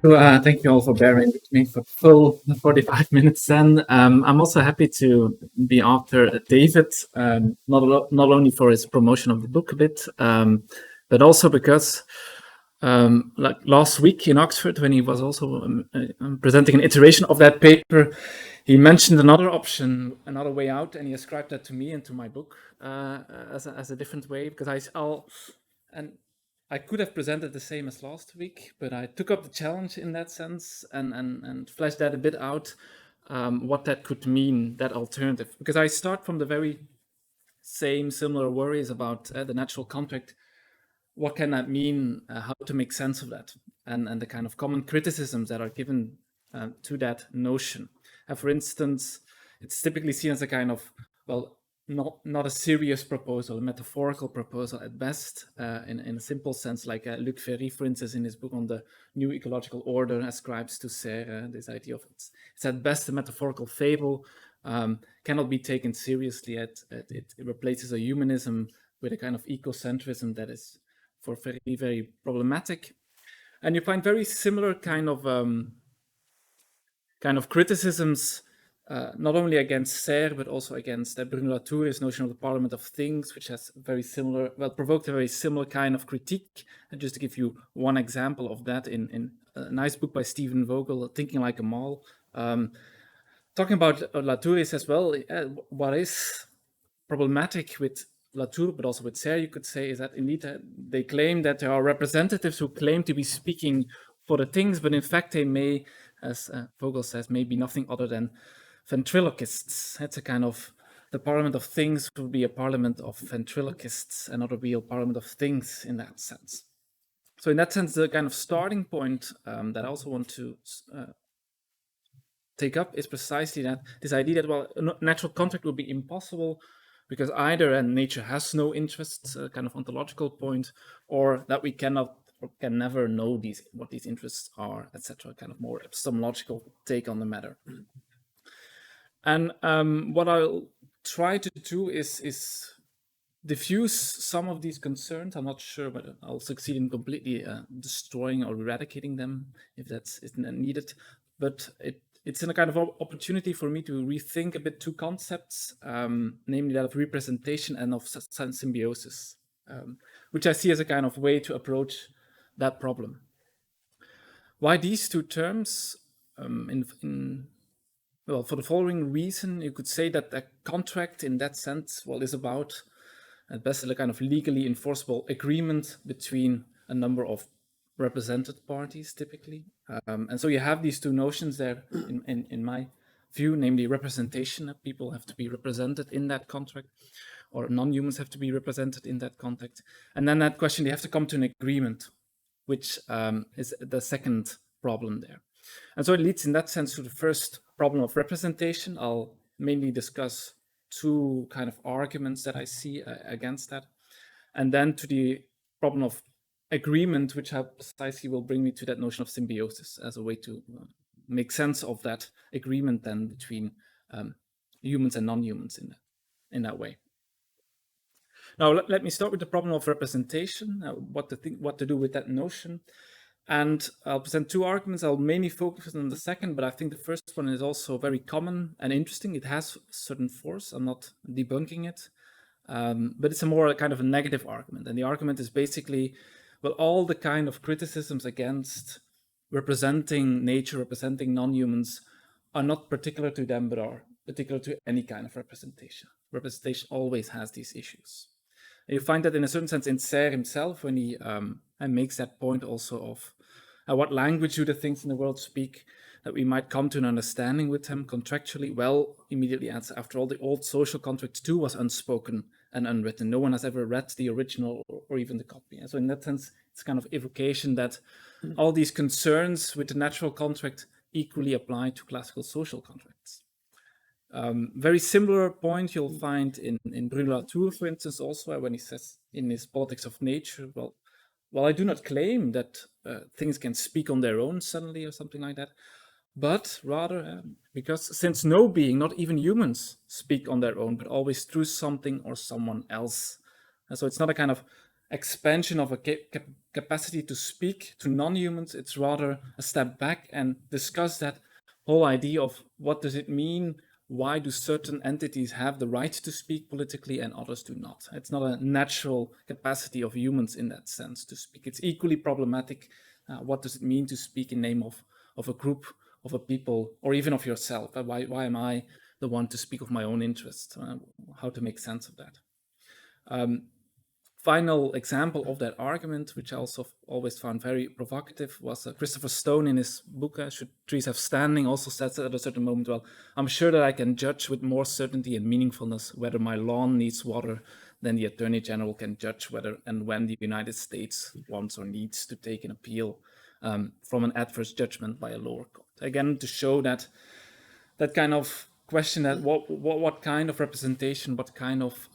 So, thank you all for bearing with me for full 45 minutes then. I'm also happy to be after David, not only for his promotion of the book a bit, but also because like last week in Oxford, when he was also presenting an iteration of that paper, he mentioned another option, another way out, and he ascribed that to me and to my book as a different way, because I could have presented the same as last week, but I took up the challenge in that sense and fleshed that a bit out, what that could mean, that alternative. Because I start from the very similar worries about the natural contract. What can that mean? How to make sense of that? And the kind of common criticisms that are given to that notion. For instance, it's typically seen as a kind of, well, not a serious proposal, a metaphorical proposal at best, in a simple sense, like Luc Ferry, for instance, in his book on the new ecological order, ascribes to Serre this idea of it's at best a metaphorical fable, cannot be taken seriously. It replaces a humanism with a kind of ecocentrism that is for very, very problematic. And you find very similar kind of criticisms, not only against Serre, but also against Bruno Latour's notion of the Parliament of Things, which has provoked a very similar kind of critique. And just to give you one example of that, in a nice book by Stephen Vogel, Thinking Like a Mall, talking about Latour, as well, what is problematic with Latour, but also with Serre, you could say, is that indeed they claim that there are representatives who claim to be speaking for the things, but in fact they may, as Vogel says, may be nothing other than ventriloquists. It's a kind of, the Parliament of Things will be a parliament of ventriloquists and not a real Parliament of Things in that sense. So in that sense, the kind of starting point that I also want to take up is precisely that, this idea that, well, a natural contract will be impossible because either nature has no interests, kind of ontological point, or that we cannot or can never know what these interests are, etc. Kind of more epistemological take on the matter. And what I'll try to do is diffuse some of these concerns. I'm not sure whether I'll succeed in completely destroying or eradicating them if that's needed, but it's in a kind of opportunity for me to rethink a bit two concepts, namely that of representation and of symbiosis, which I see as a kind of way to approach that problem. Why these two terms? Well, for the following reason, you could say that a contract in that sense, well, is about, at best, a kind of legally enforceable agreement between a number of represented parties, typically. And so you have these two notions there in my view, namely representation. People have to be represented in that contract, or non-humans have to be represented in that contract. And then that question, they have to come to an agreement, which is the second problem there. And so it leads in that sense to the first problem of representation. I'll mainly discuss two kind of arguments that I see against that. And then to the problem of agreement, which precisely will bring me to that notion of symbiosis as a way to make sense of that agreement then between humans and non-humans in that way. Now, let me start with the problem of representation, what to do with that notion. And I'll present two arguments. I'll mainly focus on the second, but I think the first one is also very common and interesting. It has certain force. I'm not debunking it, but it's a more kind of a negative argument. And the argument is basically, well, all the kind of criticisms against representing nature, representing non-humans, are not particular to them, but are particular to any kind of representation. Representation always has these issues. And you find that in a certain sense in Serre himself, when he makes that point also of what language do the things in the world speak, that we might come to an understanding with them contractually. Well, immediately adds, after all, the old social contract too was unspoken and unwritten. No one has ever read the original or even the copy. And so in that sense, it's kind of evocation that all these concerns with the natural contract equally apply to classical social contracts. Very similar point you'll find in Bruno Latour, for instance, also when he says in his Politics of Nature, well, I do not claim that things can speak on their own suddenly or something like that, but rather because since no being, not even humans, speak on their own, but always through something or someone else. And so it's not a kind of expansion of a capacity to speak to non-humans. It's rather a step back and discuss that whole idea of what does it mean? Why do certain entities have the right to speak politically and others do not? It's not a natural capacity of humans in that sense to speak. It's equally problematic. What does it mean to speak in name of a group, of a people, or even of yourself? Why am I the one to speak of my own interests? How to make sense of that? Final example of that argument, which I also always found very provocative, was Christopher Stone in his book, Should Trees Have Standing, also says at a certain moment, well, I'm sure that I can judge with more certainty and meaningfulness whether my lawn needs water than the Attorney General can judge whether and when the United States wants or needs to take an appeal from an adverse judgment by a lower court. Again, to show that kind of question, that what kind of representation, what kind of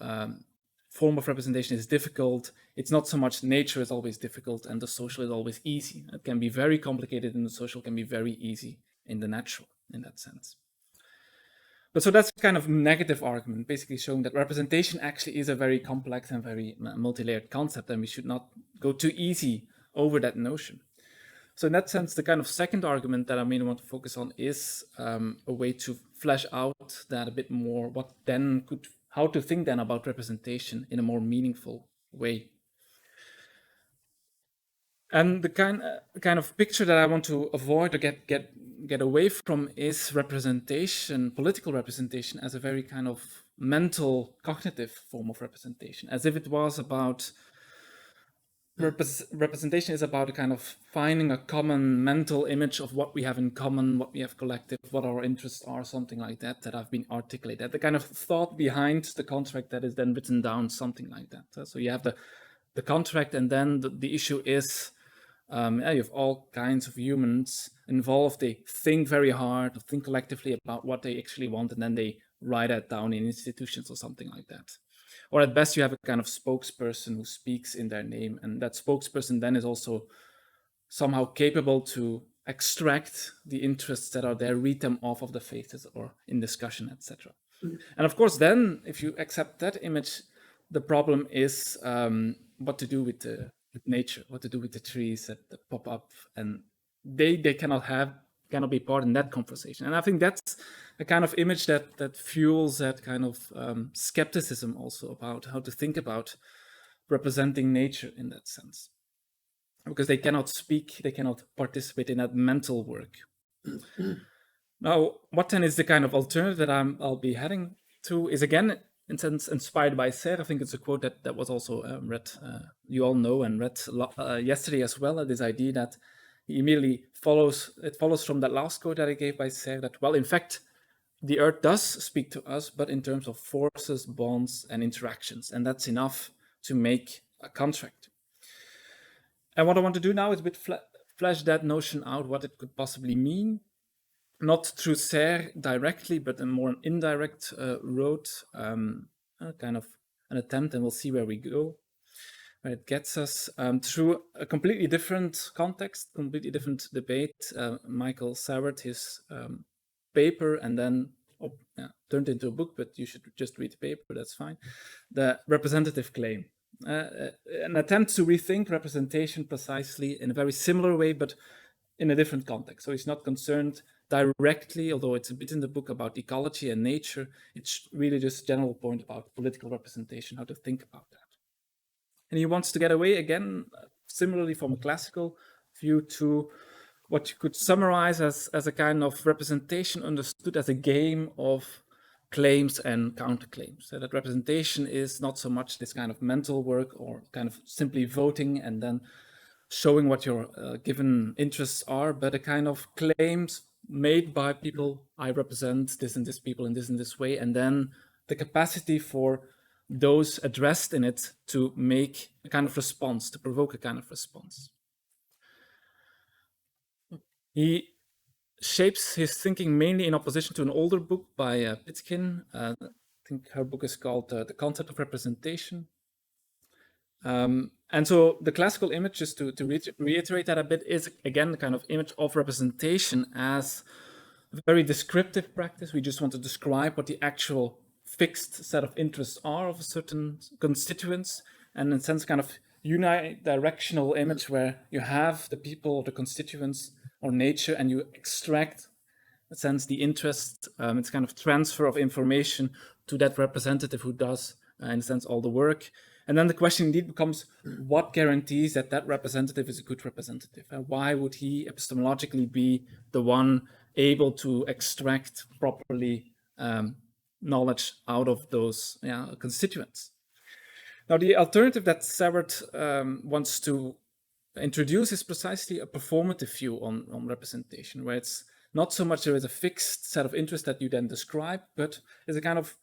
form of representation is difficult. It's not so much nature is always difficult and the social is always easy. It can be very complicated in the social, can be very easy in the natural, in that sense. But so that's kind of negative argument, basically showing that representation actually is a very complex and very multi-layered concept, and we should not go too easy over that notion. So in that sense, the kind of second argument that I mainly want to focus on is a way to flesh out that a bit more, how to think then about representation in a more meaningful way. And the kind of picture that I want to avoid or get away from is representation, political representation, as a very kind of mental, cognitive form of representation, as if it was about representation is about a kind of finding a common mental image of what we have in common, what we have collective, what our interests are, something like that have been articulated. The kind of thought behind the contract that is then written down, something like that. So you have the contract, and then the issue is you have all kinds of humans involved. They think very hard, think collectively about what they actually want, and then they write that down in institutions or something like that. Or at best, you have a kind of spokesperson who speaks in their name, and that spokesperson then is also somehow capable to extract the interests that are there, read them off of the faces or in discussion, etc. And of course, then if you accept that image, the problem is what to do with nature, what to do with the trees that pop up, and they cannot be part in that conversation. And I think that's a kind of image that fuels that kind of skepticism also about how to think about representing nature in that sense, because they cannot speak, they cannot participate in that mental work. Now, what then is the kind of alternative that I'll be heading to is, again, in sense inspired by Serre. I think it's a quote that was also read, you all know, and read yesterday as well, this idea that he immediately follows from that last quote that I gave by Serre, that, well, in fact, the Earth does speak to us, but in terms of forces, bonds, and interactions, and that's enough to make a contract. And what I want to do now is a bit flesh that notion out, what it could possibly mean, not through Serre directly, but a more indirect road, kind of an attempt, and we'll see where we go, where it gets us, through a completely different context, completely different debate. Michael Saward, his paper, and then turned into a book, but you should just read the paper, that's fine. The representative claim. An attempt to rethink representation precisely in a very similar way, but in a different context. So he's not concerned directly, although it's a bit in the book about ecology and nature. It's really just a general point about political representation, how to think about that. And he wants to get away, again, similarly from a classical view, to what you could summarize as a kind of representation understood as a game of claims and counterclaims. So that representation is not so much this kind of mental work or kind of simply voting and then showing what your given interests are, but a kind of claims made by people. I represent this and this people in this way, and then the capacity for those addressed in it to make a kind of response, to provoke a kind of response. He shapes his thinking mainly in opposition to an older book by Pitkin. I think her book is called The Concept of Representation. And so the classical image, just to reiterate that a bit, is again the kind of image of representation as a very descriptive practice. We just want to describe what the actual fixed set of interests are of certain constituents, and in a sense kind of unidirectional image where you have the people, the constituents, or nature, and you extract, in a sense, the interest. It's kind of transfer of information to that representative who does, in a sense, all the work. And then the question indeed becomes, what guarantees that that representative is a good representative? Why would he epistemologically be the one able to extract properly knowledge out of those constituents? Now, the alternative that Saward wants to introduce is precisely a performative view on representation, where it's not so much there is a fixed set of interests that you then describe, but it's a kind of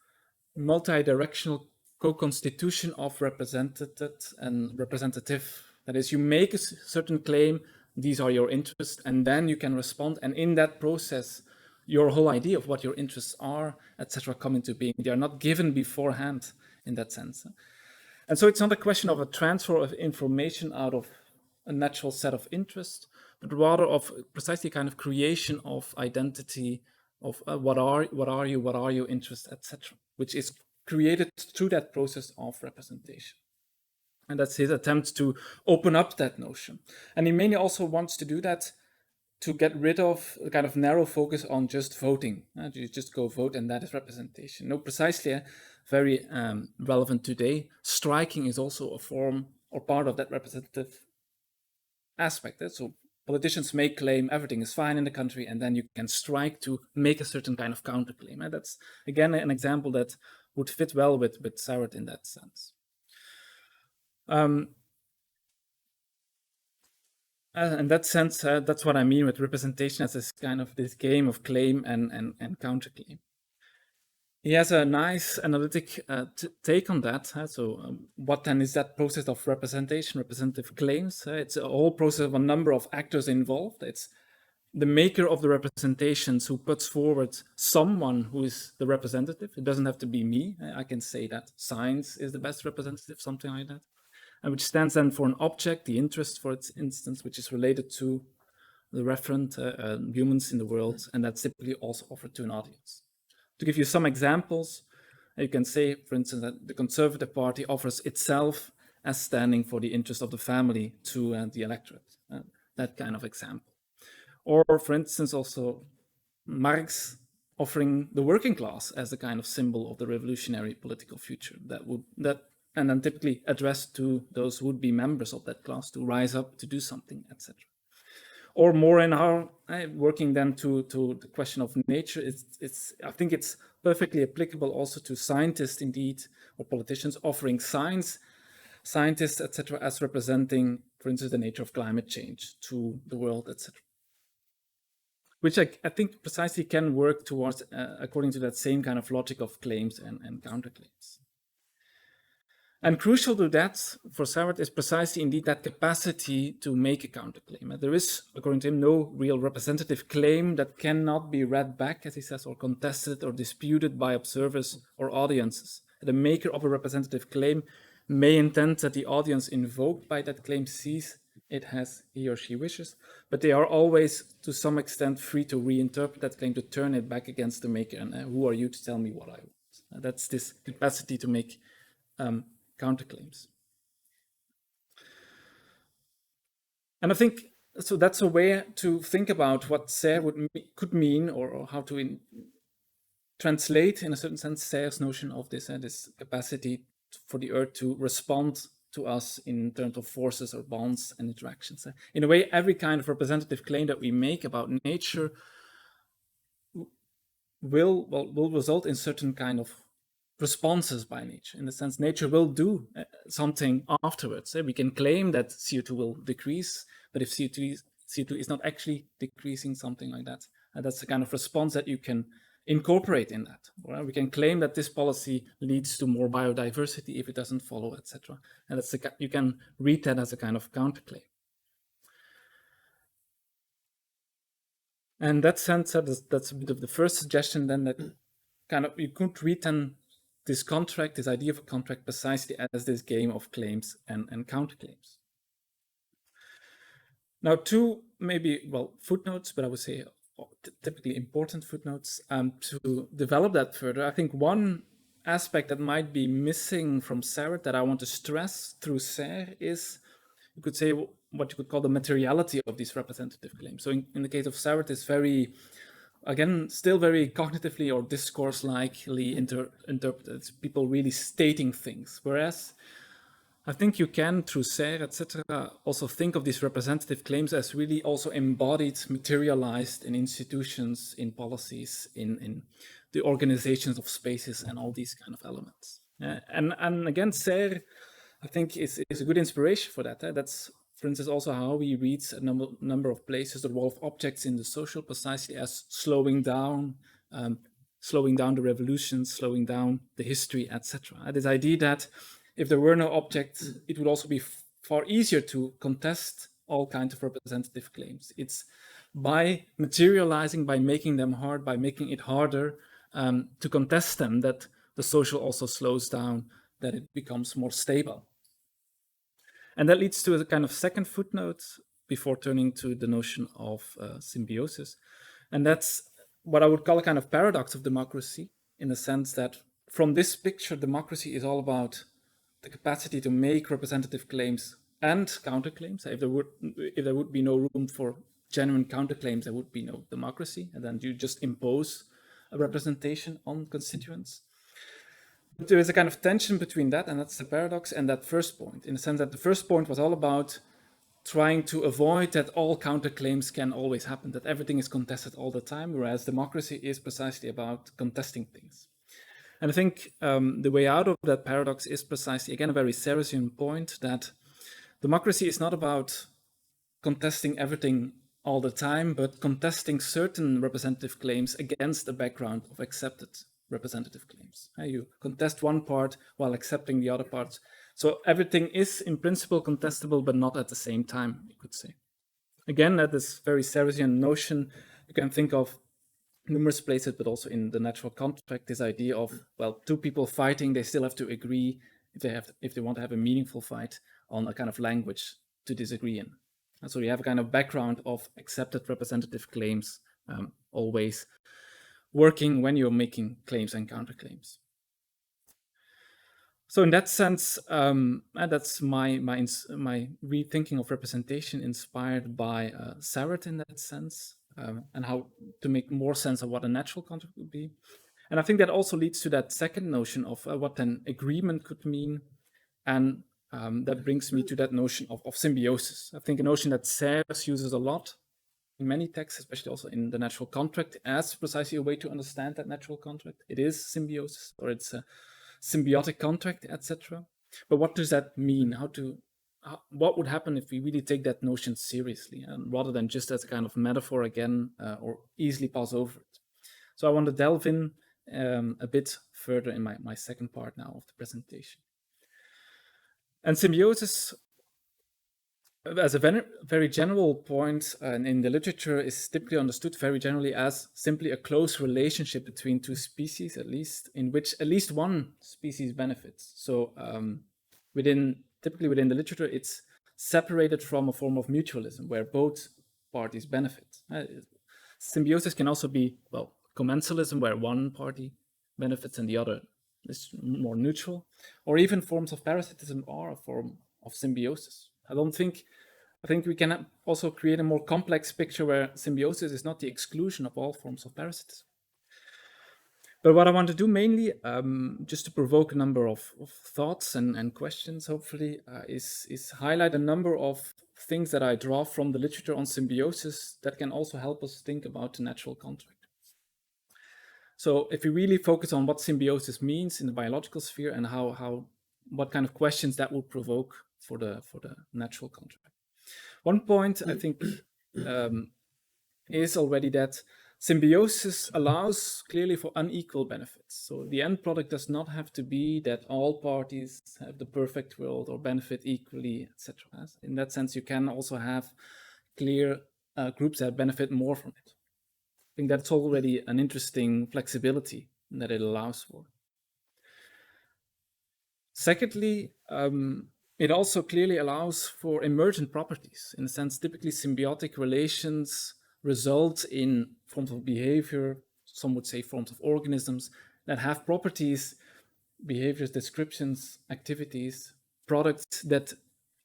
multi-directional co-constitution of represented and representative. That is, you make a certain claim, these are your interests, and then you can respond. And in that process, your whole idea of what your interests are, etc., come into being. They are not given beforehand in that sense. And so it's not a question of a transfer of information out of a natural set of interests, but rather of precisely kind of creation of identity, of what are your interests, etc., which is created through that process of representation. And that's his attempt to open up that notion. And he mainly also wants to do that to get rid of a kind of narrow focus on just voting. You just go vote and that is representation. No, precisely, very relevant today. Striking is also a form or part of that representative aspect. So politicians may claim everything is fine in the country, and then you can strike to make a certain kind of counterclaim. And that's, again, an example that would fit well with Saward in that sense. In that sense, that's what I mean with representation as this kind of this game of claim and counterclaim. He has a nice analytic take on that. So what then is that process of representation, representative claims? It's a whole process of a number of actors involved. It's the maker of the representations who puts forward someone who is the representative. It doesn't have to be me. I can say that science is the best representative, something like that. And which stands then for an object, the interest, for its instance, which is related to the referent humans in the world, and that's typically also offered to an audience. To give you some examples, you can say, for instance, that the Conservative Party offers itself as standing for the interest of the family to the electorate, that kind of example. Or, for instance, also Marx offering the working class as a kind of symbol of the revolutionary political future and then typically addressed to those would-be members of that class to rise up, to do something, etc. Or more in our working then to the question of nature, I think it's perfectly applicable also to scientists indeed, or politicians offering scientists, etc., as representing, for instance, the nature of climate change to the world, etc. Which I think precisely can work towards, according to that same kind of logic of claims and counterclaims. And crucial to that for Saward is precisely indeed that capacity to make a counterclaim. There is, according to him, no real representative claim that cannot be read back, as he says, or contested or disputed by observers or audiences. The maker of a representative claim may intend that the audience invoked by that claim sees it as he or she wishes, but they are always, to some extent, free to reinterpret that claim, to turn it back against the maker. And who are you to tell me what I want? That's this capacity to make counterclaims. And I think so that's a way to think about what Sayre could mean, or how to translate, in a certain sense, Sayre's notion of this capacity for the earth to respond to us in terms of forces or bonds and interactions. In a way, every kind of representative claim that we make about nature will result in certain kind of responses by nature. In the sense, nature will do something afterwards. We can claim that CO2 will decrease, but if CO2 is not actually decreasing, something like that, that's the kind of response that you can incorporate in that. Or we can claim that this policy leads to more biodiversity if it doesn't follow, etc. And you can read that as a kind of counterclaim. And that sense, that's a bit of the first suggestion. Then that kind of you could read then this contract, this idea of a contract, precisely as this game of claims and counterclaims. Now, two maybe footnotes, but I would say typically important footnotes to develop that further. I think one aspect that might be missing from Saward that I want to stress through Serre is, you could say, what you could call the materiality of these representative claims. So in the case of Saward, it's very, again, still very cognitively or discourse-likely interpreted. It's people really stating things. Whereas I think you can, through Serre, etc., also think of these representative claims as really also embodied, materialized in institutions, in policies, in the organizations of spaces and all these kind of elements. And again, Serre, I think, is a good inspiration for that. That's, for instance, also how we read a number of places, the role of objects in the social, precisely as slowing down the revolutions, slowing down the history, etc. This idea that if there were no objects, it would also be far easier to contest all kinds of representative claims. It's by materializing, by making them hard, by making it harder to contest them, that the social also slows down, that it becomes more stable. And that leads to a kind of second footnote before turning to the notion of symbiosis. And that's what I would call a kind of paradox of democracy, in the sense that from this picture, democracy is all about the capacity to make representative claims and counterclaims. If there would be no room for genuine counterclaims, there would be no democracy, and then you just impose a representation on constituents. But there is a kind of tension between that, and that's the paradox, and that first point, in the sense that the first point was all about trying to avoid that all counterclaims can always happen, that everything is contested all the time, whereas democracy is precisely about contesting things. And I think the way out of that paradox is precisely, again, a very Sarrasian point, that democracy is not about contesting everything all the time, but contesting certain representative claims against the background of accepted representative claims. You contest one part while accepting the other parts. So everything is in principle contestable, but not at the same time, you could say. Again, that is very Sarrasian notion. You can think of numerous places, but also in the natural contract, this idea of, well, two people fighting, they still have to agree if they want to have a meaningful fight on a kind of language to disagree in. And so you have a kind of background of accepted representative claims always working when you're making claims and counterclaims. So in that sense, that's my rethinking of representation, inspired by Saward in that sense, and how to make more sense of what a natural contract would be. And I think that also leads to that second notion of what an agreement could mean. And that brings me to that notion of symbiosis. I think a notion that Serres uses a lot in many texts, especially also in the natural contract, as precisely a way to understand that natural contract. It is symbiosis, or it's a symbiotic contract, etc. But what does that mean? What would happen if we really take that notion seriously, and rather than just as a kind of metaphor again, or easily pass over it? So I want to delve in a bit further in my second part now of the presentation. And symbiosis, as a very general point, and in the literature, is typically understood very generally as simply a close relationship between two species, at least, in which at least one species benefits. So typically within the literature, it's separated from a form of mutualism where both parties benefit. Symbiosis can also be, well, commensalism, where one party benefits and the other is more neutral, or even forms of parasitism are a form of symbiosis. I think we can also create a more complex picture where symbiosis is not the exclusion of all forms of parasitism. But what I want to do mainly, just to provoke a number of thoughts and questions, hopefully, is highlight a number of things that I draw from the literature on symbiosis that can also help us think about the natural contract. So if we really focus on what symbiosis means in the biological sphere and what kind of questions that would provoke for the natural contract. One point I think is already that symbiosis allows clearly for unequal benefits. So the end product does not have to be that all parties have the perfect world or benefit equally, etc. In that sense, you can also have clear groups that benefit more from it. I think that's already an interesting flexibility that it allows for. Secondly, it also clearly allows for emergent properties. In a sense, typically symbiotic relations result in forms of behavior, some would say forms of organisms, that have properties behaviors, descriptions, activities, products that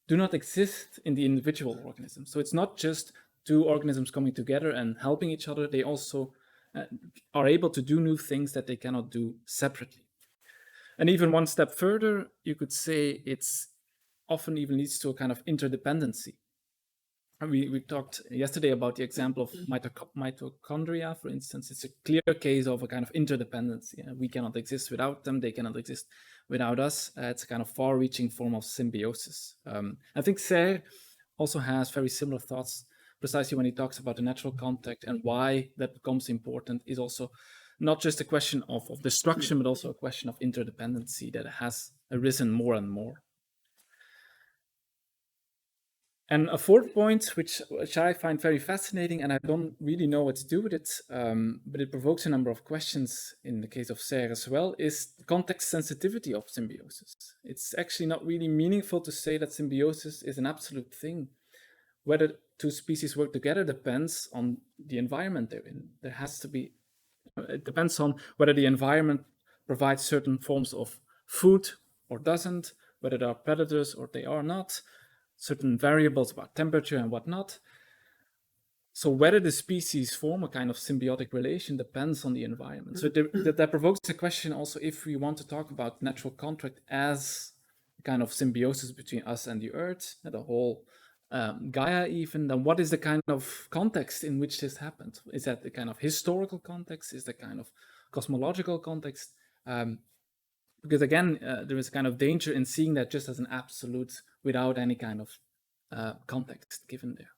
do not exist in the individual organism. So it's not just two organisms coming together and helping each other. They also are able to do new things that they cannot do separately. And even one step further, you could say it's often even leads to a kind of interdependency. And we talked yesterday about the example of mitochondria, for instance. It's a clear case of a kind of interdependency. We cannot exist without them. They cannot exist without us. It's a kind of far-reaching form of symbiosis. I think Serre also has very similar thoughts, precisely when he talks about the natural contact and why that becomes important is also not just a question of destruction, but also a question of interdependency that has arisen more and more. And a fourth point, which I find very fascinating, and I don't really know what to do with it, but it provokes a number of questions in the case of Serre as well, is the context sensitivity of symbiosis. It's actually not really meaningful to say that symbiosis is an absolute thing. Whether two species work together depends on the environment they're in. There has to be, it depends on whether the environment provides certain forms of food or doesn't, whether there are predators or they are not, certain variables about temperature and whatnot. So whether the species form a kind of symbiotic relation depends on the environment. So that provokes the question also, if we want to talk about natural contract as a kind of symbiosis between us and the Earth, and the whole Gaia even, then what is the kind of context in which this happened? Is that the kind of historical context? Is the kind of cosmological context? Because again, there is a kind of danger in seeing that just as an absolute without any kind of context given there.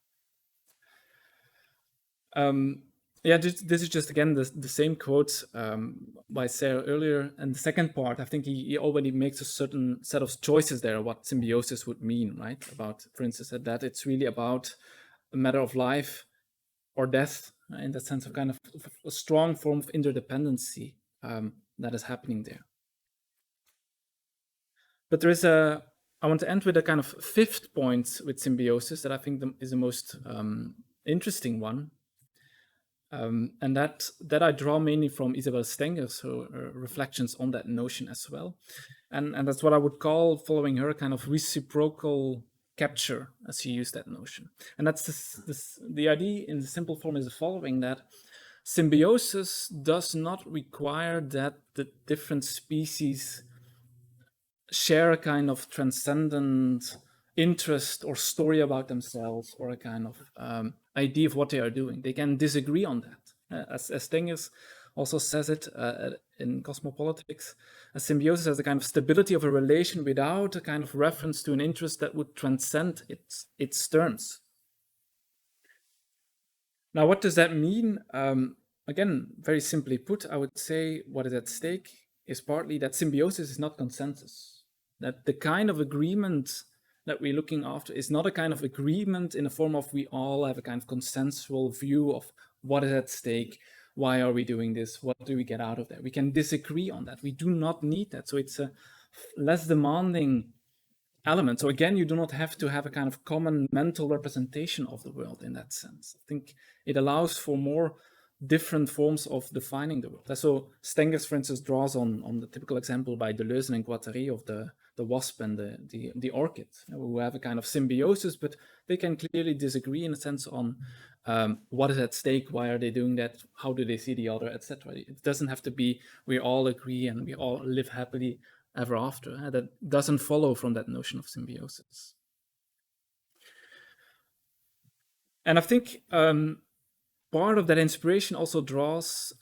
Yeah, this is just again the same quote by Serre earlier. And the second part, I think he already makes a certain set of choices there, what symbiosis would mean, right? About, for instance, that it's really about a matter of life or death, in that sense of kind of a strong form of interdependency that is happening there. But there is I want to end with a kind of fifth point with symbiosis that I think is the most interesting one. And that I draw mainly from Isabelle Stengers, her reflections on that notion as well. And that's what I would call, following her, kind of reciprocal capture, as she used that notion. And that's the idea in the simple form is the following, that symbiosis does not require that the different species share a kind of transcendent interest or story about themselves, or a kind of idea of what they are doing. They can disagree on that. As Stengers also says it in Cosmopolitics, a symbiosis has a kind of stability of a relation without a kind of reference to an interest that would transcend its terms. Now, what does that mean? Again, very simply put, I would say what is at stake is partly that symbiosis is not consensus. That the kind of agreement that we're looking after is not a kind of agreement in the form of we all have a kind of consensual view of what is at stake, why are we doing this, what do we get out of that. We can disagree on that. We do not need that. So it's a less demanding element. So again, you do not have to have a kind of common mental representation of the world in that sense. I think it allows for more different forms of defining the world. So Stengers, for instance, draws on the typical example by Deleuze and Guattari of the wasp and the orchid, who have a kind of symbiosis, but they can clearly disagree in a sense on what is at stake, why are they doing that, how do they see the other, etc. It doesn't have to be we all agree and we all live happily ever after. That doesn't follow from that notion of symbiosis. And I think part of that inspiration also draws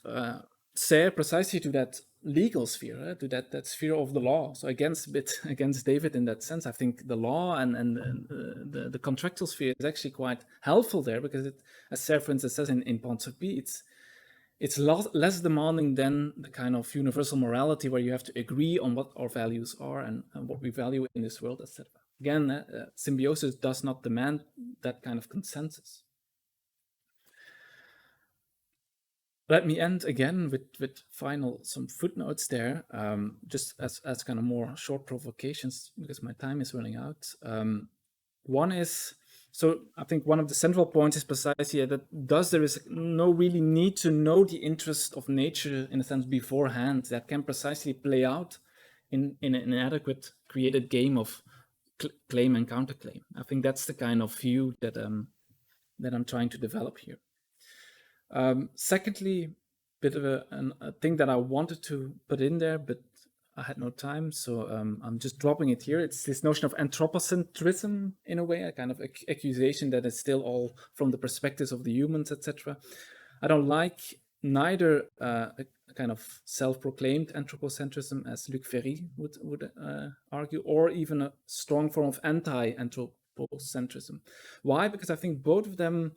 Serre precisely to that legal sphere, to that sphere of the law. So against David in that sense, I think the law and the contractual sphere is actually quite helpful there, because it, as Serre, for instance, says in Pontopie, it's less demanding than the kind of universal morality where you have to agree on what our values are and what we value in this world, etc. Again, symbiosis does not demand that kind of consensus. Let me end again with some footnotes there, just as kind of more short provocations, because my time is running out. One is, so I think one of the central points is precisely that there is no really need to know the interest of nature in a sense beforehand. That can precisely play out in an inadequate created game of claim and counterclaim. I think that's the kind of view that I'm trying to develop here. Secondly, bit of a thing that I wanted to put in there, but I had no time, so I'm just dropping it here. It's this notion of anthropocentrism, in a way, a kind of accusation that it's still all from the perspectives of the humans, etc. I don't like neither a kind of self-proclaimed anthropocentrism, as Luc Ferry would argue, or even a strong form of anti-anthropocentrism. Why? Because I think both of them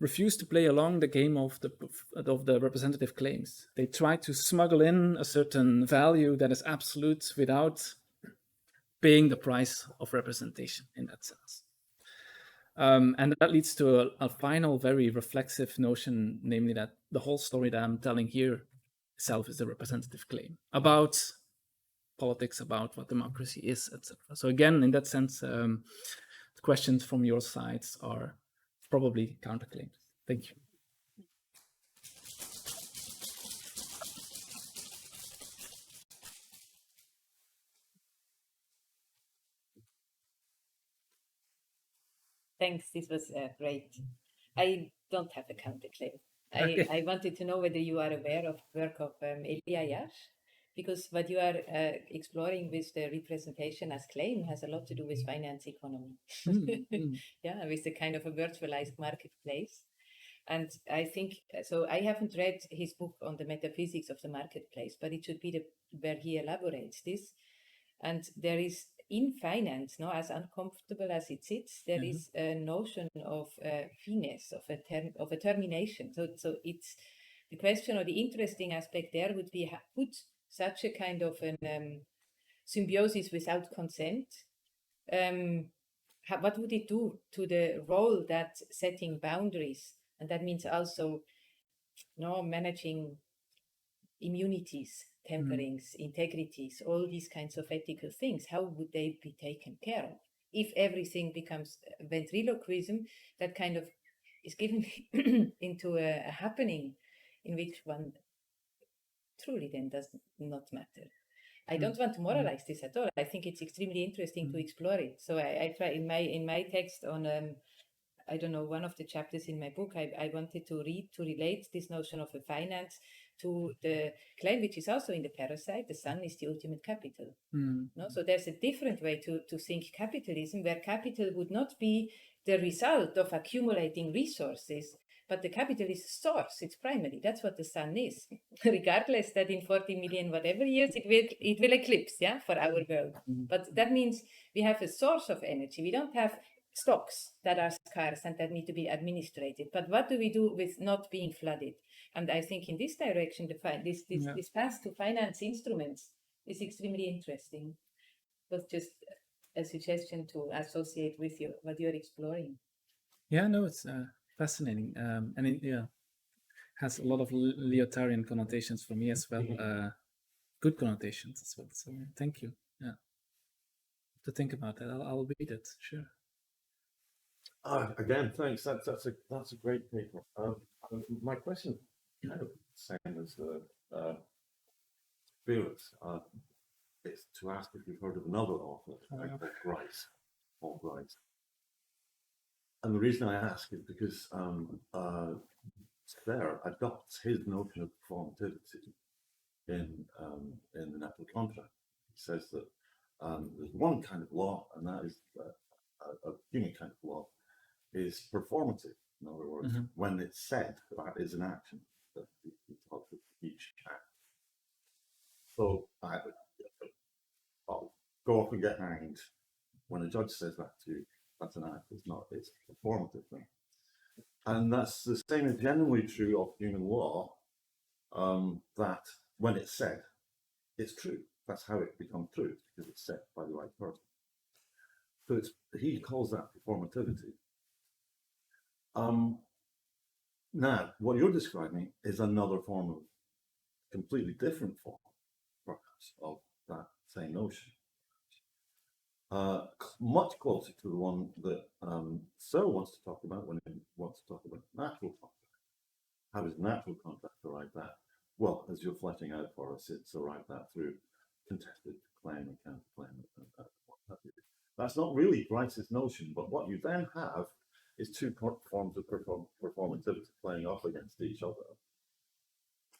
refuse to play along the game of the representative claims. They try to smuggle in a certain value that is absolute without paying the price of representation in that sense. And that leads to a final, very reflexive notion, namely that the whole story that I'm telling here itself is a representative claim about politics, about what democracy is, etc. So again, in that sense, the questions from your sides are probably counterclaims. Thank you. Thanks, this was great. I don't have a counterclaim. Okay. I wanted to know whether you are aware of work of Elia Yash, because what you are exploring with the representation as claim has a lot to do with finance economy. Yeah, with the kind of a virtualized marketplace. And I think, so I haven't read his book on the metaphysics of the marketplace, but it should be where he elaborates this. And there is, in finance, no, as uncomfortable as it sits, there is a notion of finesse, of a termination. So it's the question, or the interesting aspect there would be, put such a kind of an symbiosis without consent. What would it do to the role that setting boundaries, and that means also managing immunities, temperings, integrities, all these kinds of ethical things, how would they be taken care of? If everything becomes ventriloquism, that kind of is given into a happening in which one truly then does not matter. I don't want to moralize this at all. I think it's extremely interesting to explore it. So I try in my text on I don't know, one of the chapters in my book, I wanted to relate this notion of a finance to the claim, which is also in the Parasite, the sun is the ultimate capital. No? So there's a different way to think capitalism, where capital would not be the result of accumulating resources, but the capital is source, it's primary. That's what the sun is. Regardless that in 40 million whatever years it will eclipse, yeah, for our world. But that means we have a source of energy. We don't have stocks that are scarce and that need to be administrated. But what do we do with not being flooded? And I think in this direction, this path to finance instruments is extremely interesting. It was just a suggestion to associate with what you're exploring. Yeah, no, it's fascinating. And it has a lot of Lyotarian connotations for me as well. Good connotations as well. So thank you. Yeah. To think about that, I'll read it. Sure. Again, thanks. That's a great paper. My question, kind of same as Felix, is to ask if you've heard of another author, Paul Grice. And the reason I ask is because Claire adopts his notion of performativity in the natural contract. He says that there's one kind of law, and that is a human kind of law, is performative. In other words, when it's said, that is an action that he talks of each act. So I'll go off and get hanged. When a judge says that to you, that's an act. It's a performative thing. And that's the same is generally true of human law, that when it's said, it's true. That's how it becomes true, because it's said by the right person. So he calls that performativity. Now, what you're describing is another form of, completely different form, perhaps, of that same notion. Much closer to the one that Sir wants to talk about when he wants to talk about natural contract. How does natural contract arrive at that? Well, as you're fleshing out for us, it's arrived at through contested claim and counterclaim. What have you. That's not really Grice's notion, but what you then have is two forms of performativity playing off against each other.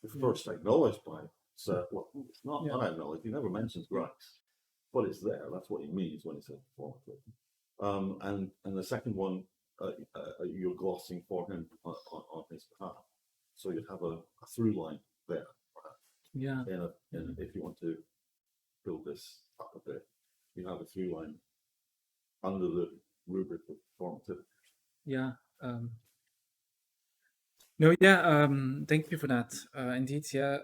The first acknowledged by well, it's not unacknowledged. He never mentions Grice, but it's there. That's what he means when he says performative. And the second one, you're glossing for him on his behalf. So you have a through line there, perhaps. Yeah. And if you want to build this up a bit, you have a through line under the rubric of performativity. Yeah. No, yeah. Thank you for that. Indeed, yeah.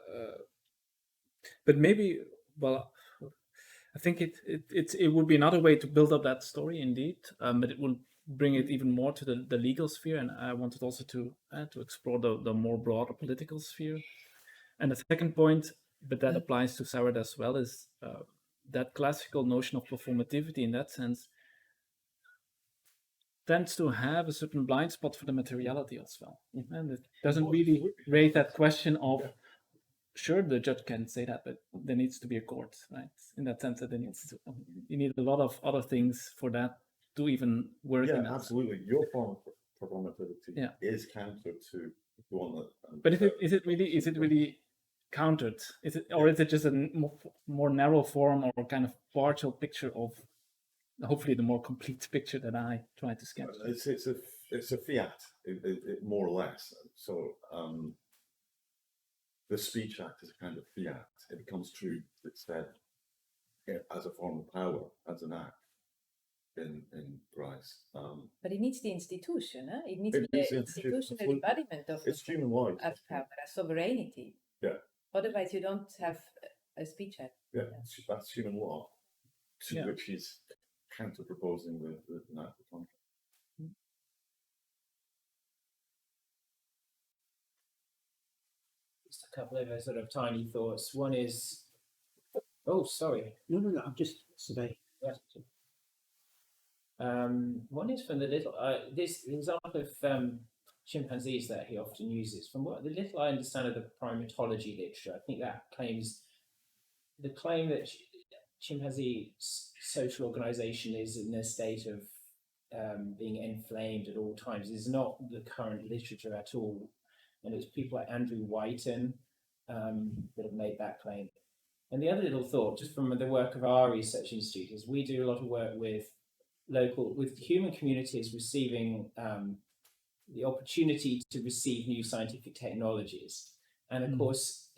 But maybe, well, I think it would be another way to build up that story, indeed. But it will bring it even more to the legal sphere, and I wanted also to explore the more broader political sphere. And the second point, but that applies to Saward as well, is that classical notion of performativity in that sense tends to have a certain blind spot for the materiality as well. And it doesn't really raise that question of, sure, the judge can say that, but there needs to be a court, right? In that sense, that you need a lot of other things for that to even work. Yeah, absolutely. Your form of performativity is counter to the one that. But is it really countered? Is it, or is it just a more narrow form or kind of partial picture of hopefully the more complete picture that I tried to sketch? It's a fiat, more or less. So the Speech Act is a kind of fiat. It becomes true. It's said as a form of power, as an act in Grice. But it needs the institution. It needs the institutional embodiment of human rights, of power, sovereignty. Yeah. Otherwise, you don't have a Speech Act. Yeah, that's human law, to which he's counter proposing the natural contract. Just a couple of sort of tiny thoughts. One is, oh, sorry. No, I'm just surveying. Yeah. One is from the little, this example of chimpanzees that he often uses. From what the little I understand of the primatology literature, I think that claims, the claim that chimpanzee social organization is in a state of being inflamed at all times is not the current literature at all. And it's people like Andrew Whiten that have made that claim. And the other little thought, just from the work of our research institute, is we do a lot of work with human communities receiving the opportunity to receive new scientific technologies. And of course,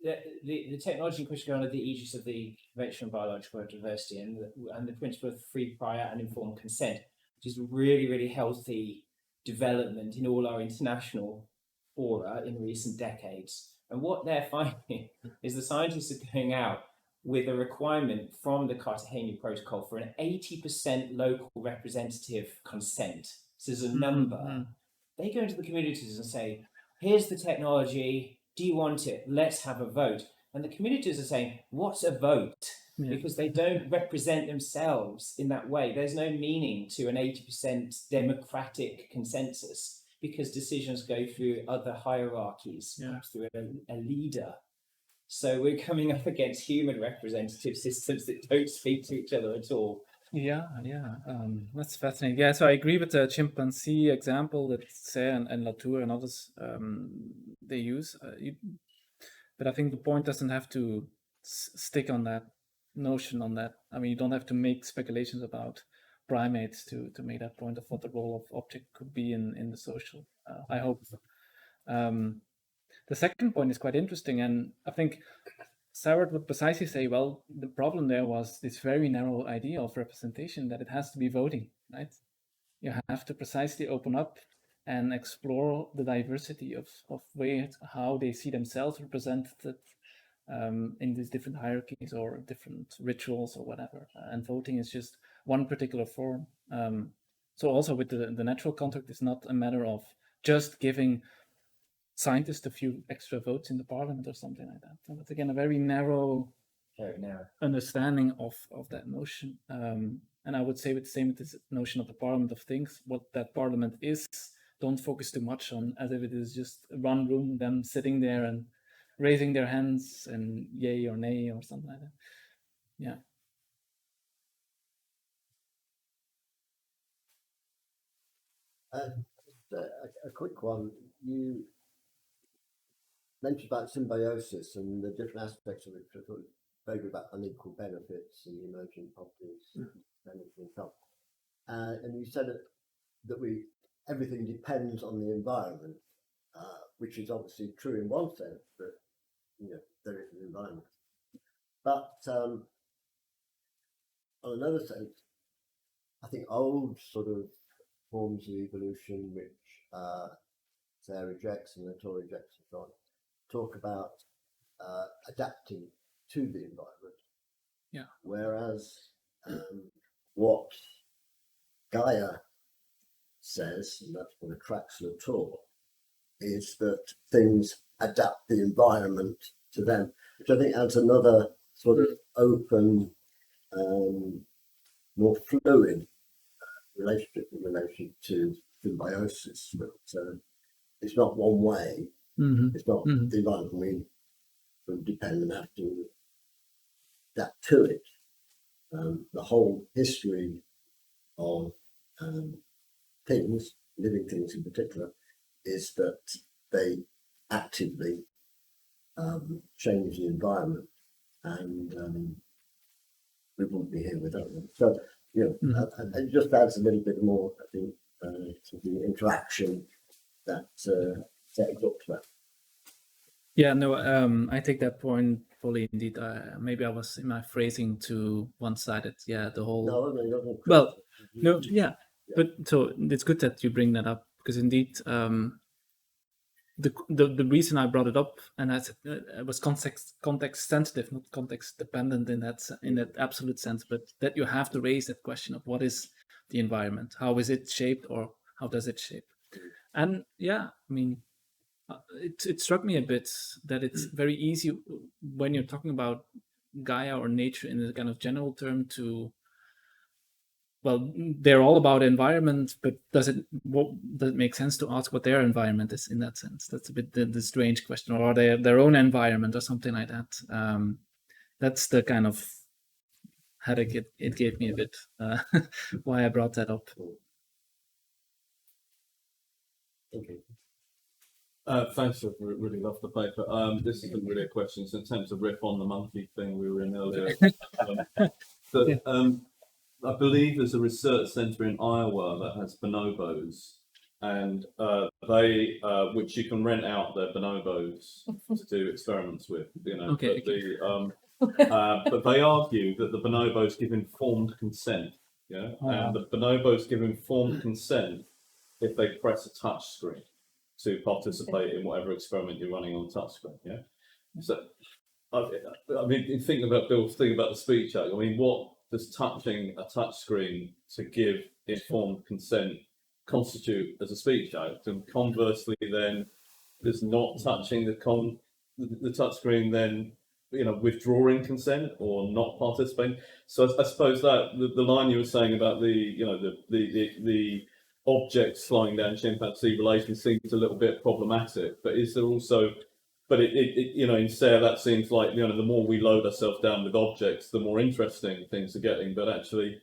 the technology in question under the aegis of the Convention on Biological Diversity and the principle of free, prior and informed consent, which is a really, really healthy development in all our international fora in recent decades. And what they're finding is the scientists are going out with a requirement from the Cartagena Protocol for an 80% local representative consent. So there's a number. They go into the communities and say, here's the technology, do you want it? Let's have a vote. And the communities are saying, what's a vote? Because they don't represent themselves in that way. There's no meaning to an 80% democratic consensus because decisions go through other hierarchies, perhaps through a leader. So we're coming up against human representative systems that don't speak to each other at all. That's fascinating. Yeah, so I agree with the chimpanzee example that Say and Latour and others they use. But I think the point doesn't have to stick on that notion on that. I mean, you don't have to make speculations about primates to make that point of what the role of object could be in the social. I hope. The second point is quite interesting, and I think Saward would precisely say, well, the problem there was this very narrow idea of representation, that it has to be voting, right? You have to precisely open up and explore the diversity of ways how they see themselves represented in these different hierarchies or different rituals or whatever. And voting is just one particular form. So also with the natural contract, it's not a matter of just giving scientists a few extra votes in the parliament or something like that. So that's again a very narrow understanding of that notion. And I would say with the same with this notion of the parliament of things, what that parliament is, don't focus too much on as if it is just one room, them sitting there and raising their hands and yay or nay or something like that. Yeah. A quick one. You mentioned about symbiosis and the different aspects of it. I thought vaguely about unequal benefits and the emerging properties, benefits and health. And you said that everything depends on the environment, which is obviously true in one sense, that there is an environment. But on another sense, I think old sort of forms of evolution, which Sarah rejects and Latour rejects and so on, talk about adapting to the environment. Yeah. Whereas what Gaia says, and that's what attracts Latour, is that things adapt the environment to them, which I think adds another sort of open, more fluid relationship in relation to symbiosis. But it's not one way. It's not the environment we sort of depend and have to adapt to it. The whole history of things, living things in particular, is that they actively change the environment, and we wouldn't be here without them. So, it just adds a little bit more, I think, to the interaction that Sarah talked about. Yeah, no, I take that point fully. Indeed, maybe I was in my phrasing too one-sided. Yeah, the whole. No. Well, no, yeah, but so it's good that you bring that up, because indeed, the reason I brought it up, and it was context sensitive, not context dependent in that absolute sense, but that you have to raise that question of what is the environment, how is it shaped, or how does it shape? And yeah, I mean, it struck me a bit that it's very easy when you're talking about Gaia or nature in a kind of general term to, well, they're all about environment, but does it make sense to ask what their environment is in that sense? That's a bit the strange question. Or are they their own environment or something like that? That's the kind of headache it gave me a bit, why I brought that up. Okay. Thanks, I really love the paper. This isn't really a question, so in terms of riff on the monkey thing we were in earlier. I believe there's a research centre in Iowa that has bonobos, and they, which you can rent out their bonobos to do experiments with, Okay. But they argue that the bonobos give informed consent, and the bonobos give informed consent if they press a touch screen to participate in whatever experiment you're running on touchscreen. Yeah. So, I mean, thinking about Bill's thing about the speech act, I mean, what does touching a touchscreen to give informed consent constitute as a speech act? And conversely, then, does not touching the touchscreen then, withdrawing consent or not participating? So I suppose that the line you were saying about the objects slowing down chimpanzee relations seems a little bit problematic, but is there also, in Sarah, that seems like, the more we load ourselves down with objects, the more interesting things are getting, but actually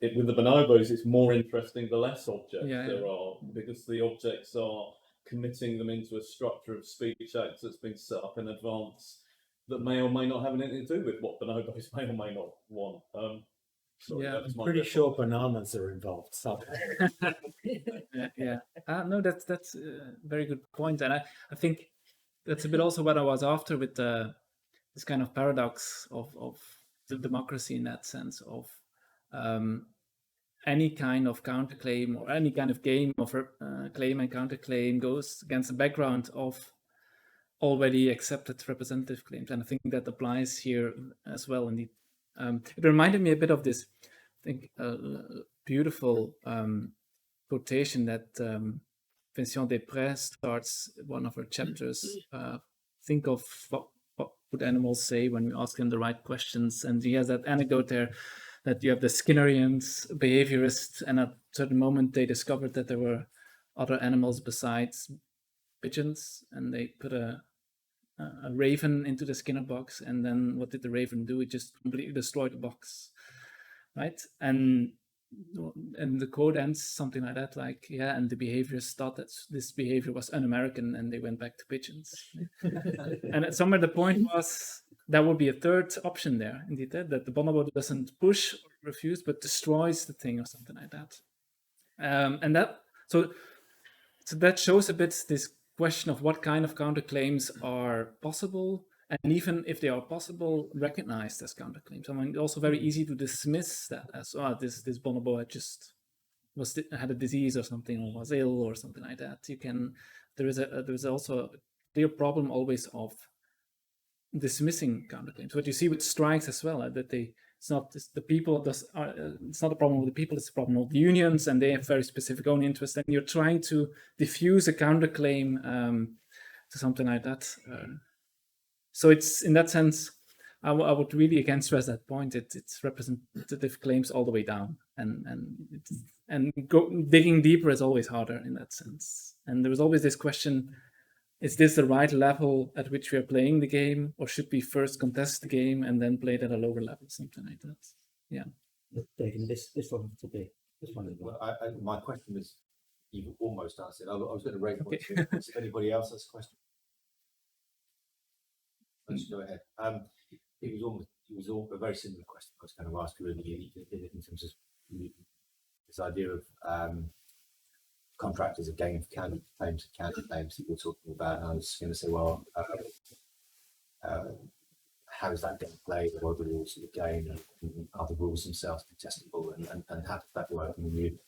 with the bonobos, it's more interesting the less objects there are, because the objects are committing them into a structure of speech acts that's been set up in advance that may or may not have anything to do with what bonobos may or may not want. I'm pretty sure bananas are involved. So. No, that's a very good point, and I think that's a bit also what I was after with this kind of paradox of the democracy in that sense of any kind of counterclaim or any kind of game of claim and counterclaim goes against the background of already accepted representative claims, and I think that applies here as well. Indeed, it reminded me a bit of this, I think, beautiful quotation that Vincent Després starts one of her chapters. Think of what would animals say when we ask them the right questions, and he has that anecdote there that you have the Skinnerians, behaviorists, and at a certain moment they discovered that there were other animals besides pigeons, and they put a a raven into the Skinner box, and then what did the raven do? It just completely destroyed the box, right? And the code ends something like that, like, yeah, and the behaviors thought that this behavior was un-American, and they went back to pigeons. And somewhere the point was that would be a third option there, indeed, that the bonobo doesn't push or refuse, but destroys the thing or something like that. And that so that shows a bit this question of what kind of counterclaims are possible, and even if they are possible, recognized as counterclaims. I mean, it's also very easy to dismiss that as, this bonobo had a disease or something, or was ill or something like that. There is also a clear problem always of dismissing counterclaims. What you see with strikes as well, that it's not the people. It's not a problem with the people. It's a problem with the unions, and they have very specific own interests. And you're trying to diffuse a counterclaim to something like that. So it's, in that sense, I would really again stress that point. It's representative claims all the way down, and digging deeper is always harder in that sense. And there was always this question: is this the right level at which we are playing the game, or should we first contest the game and then play it at a lower level, something like that? Yeah. This one to be. This one is well, my question is you've almost answered. I was going to raise one too. If anybody else has a question, let's go ahead. It was all a very similar question I was going to ask really in terms of this idea of contract as a game of counterclaims that you're talking about. And I was going to say, well, how is that game played? What are the rules of the game? And are the rules themselves contestable? And how does that work? I mean,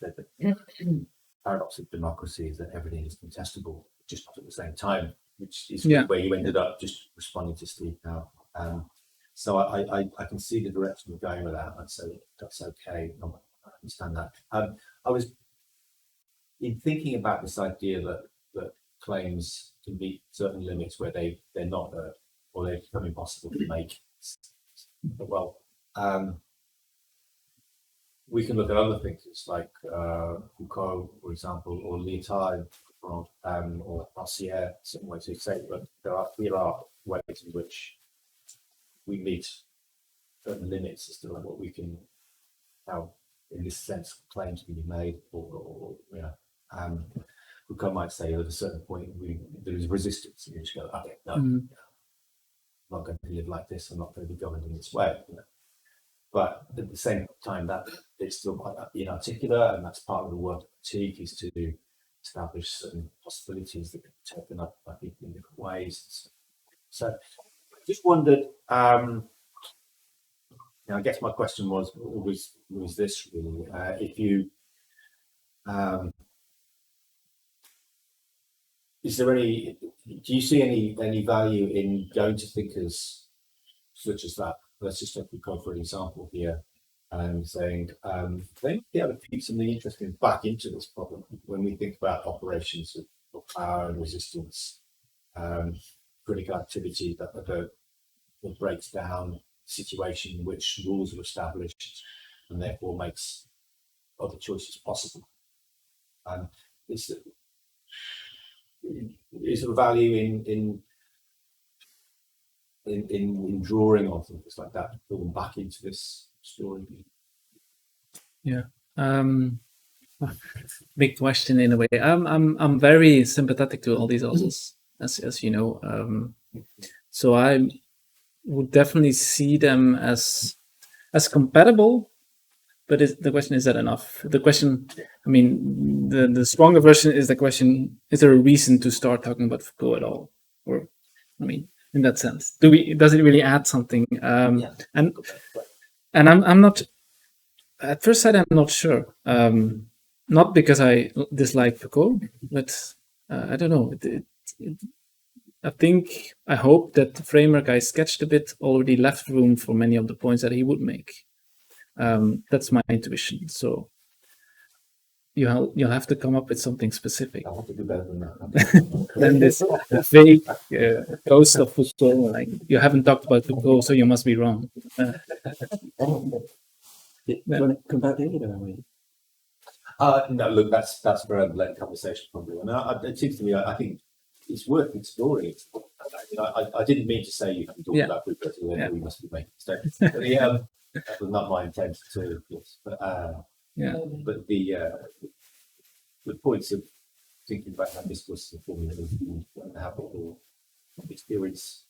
the paradox of democracy is that everything is contestable, just not at the same time, which is where you ended up just responding to Steve now. So I can see the direction you're going with that, and so that's okay. I understand that. I was in thinking about this idea that claims can meet certain limits where they're not or they become impossible to make. Well, we can look at other things. It's like Foucault, for example, or Lyotard, or Rancière, certain ways to say, but there are ways in which we meet certain limits as to what we can, how, in this sense, claims can be made, or Foucault might say at a certain point there is resistance, and you just go, okay, no, I'm not going to live like this. I'm not going to be governed in this way. But at the same time, that it's still quite inarticulate, and that's part of the work of critique, is to establish certain possibilities that can be taken up by people in different ways. So I just wondered, I guess my question was this really, if you, do you see any value in going to thinkers such as that? Let's just take Foucault for an example here, and saying they might be able to feed something interesting back into this problem when we think about operations of power and resistance, critical activity that breaks down situation in which rules are established and therefore makes other choices possible. Is there value in drawing on things like that to pull them back into this story? Yeah, big question in a way. I'm very sympathetic to all these authors, as you know. So I would definitely see them as compatible. But the question, is that enough? The question, I mean, the stronger version is the question: is there a reason to start talking about Foucault at all? Or, I mean, in that sense, does it really add something? And I'm not. At first sight, I'm not sure. Not because I dislike Foucault, but I don't know. I hope that the framework I sketched a bit already left room for many of the points that he would make. That's my intuition. So you'll have to come up with something specific. I'll have to do better than that. Then this vague ghost of Foucault, like, you haven't talked about Foucault, so you must be wrong. Do you want to come back to it? No, look, that's for a later conversation probably. And it seems to me, I think it's worth exploring. I didn't mean to say you can talk Yeah. about progress, Yeah. we must be making mistakes. But that was not my intent to, yes. But Yeah. but the points of thinking about how discourse is forming and how people experience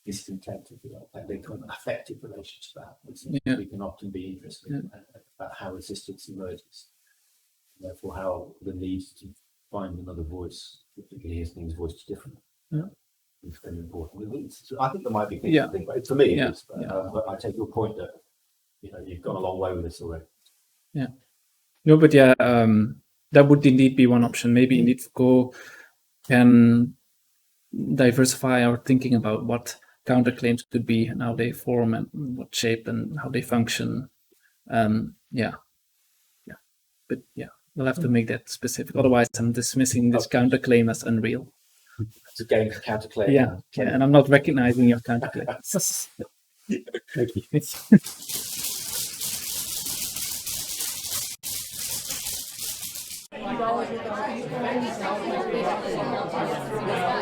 discontent, if you like, and they kind of affective relation to that. Yeah. We can often be interested in about how resistance emerges, and therefore how the need to find another voice, particularly hear things voiced differently. Yeah. It's very important. I think there might be things Yeah. to think about. For me, Yeah. it is, but I take your point that you've gone a long way with this already. Yeah. No, but yeah, that would indeed be one option. Maybe indeed Foucault can diversify our thinking about what counterclaims could be and how they form and what shape and how they function. Yeah. But yeah, we'll have to make that specific. Otherwise, I'm dismissing this counterclaim as unreal. It's a game of counterclaim. Yeah, and I'm not recognizing your counterclaim. Thank you.